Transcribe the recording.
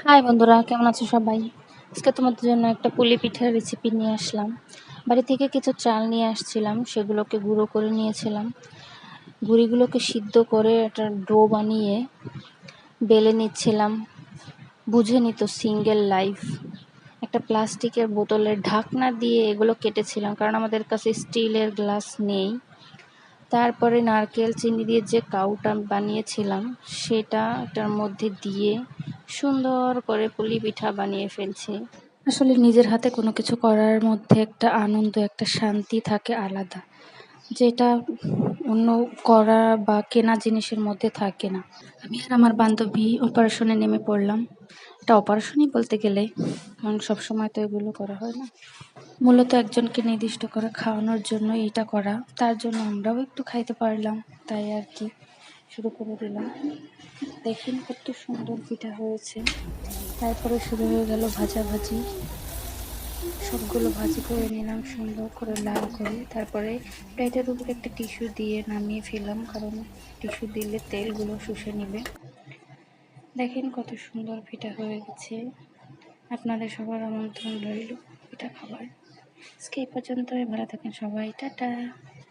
High বন্ধুরা, কেমন আছো সবাই? আজকে তোমাদের জন্য একটা পুলি পিঠার রেসিপি নিয়ে আসলাম। বাড়ি থেকে কিছু চাল নিয়ে আসছিলাম, সেগুলোকে গুঁড়ো করে নিয়েছিলাম। গুঁড়িগুলোকে সিদ্ধ করে একটা ডো বানিয়ে বেলে নিচ্ছিলাম। বুঝে নিত সিঙ্গেল লাইফ। একটা প্লাস্টিকের বোতলের ঢাকনা দিয়ে এগুলো কেটেছিলাম, কারণ আমাদের কাছে স্টিলের গ্লাস নেই। তারপরে নারকেল চিনি দিয়ে যে কাউটা বানিয়েছিলাম সেটার মধ্যে দিয়ে সুন্দর করে পুলি পিঠা বানিয়ে ফেলছি। আসলে নিজের হাতে কোনো কিছু করার মধ্যে একটা আনন্দ, একটা শান্তি থাকে আলাদা, যেটা অন্য করা বা কেনা জিনিসের মধ্যে থাকে না। আমি আর আমার বান্ধবী অপারেশনে নেমে পড়লাম। এটা অপারেশনই বলতে গেলে, কারণ সবসময় তো এগুলো করা হয় না। মূলত একজনকে নির্দিষ্ট করে খাওয়ানোর জন্য এটা করা, তার জন্য আমরাও একটু খাইতে পারলাম, তাই আর কি শুরু করে দিলাম। দেখেন কত সুন্দর পিঠা হয়েছে। তারপরে শুরু হয়ে গেল ভাজাভাজি। সবগুলো ভাজি করে নিলাম সুন্দর করে লাল করে। তারপরে প্লেটের উপরে একটা টিস্যু দিয়ে নামিয়ে ফেললাম, কারণ টিস্যু দিলে তেলগুলো শুষে নেবে। দেখেন কত সুন্দর পিঠা হয়ে গেছে। আপনাদের সবার আমন্ত্রণ রইল পিঠা খাবার। আজকে এই পর্যন্তই। ভালো থাকেন সবাই, টাটা।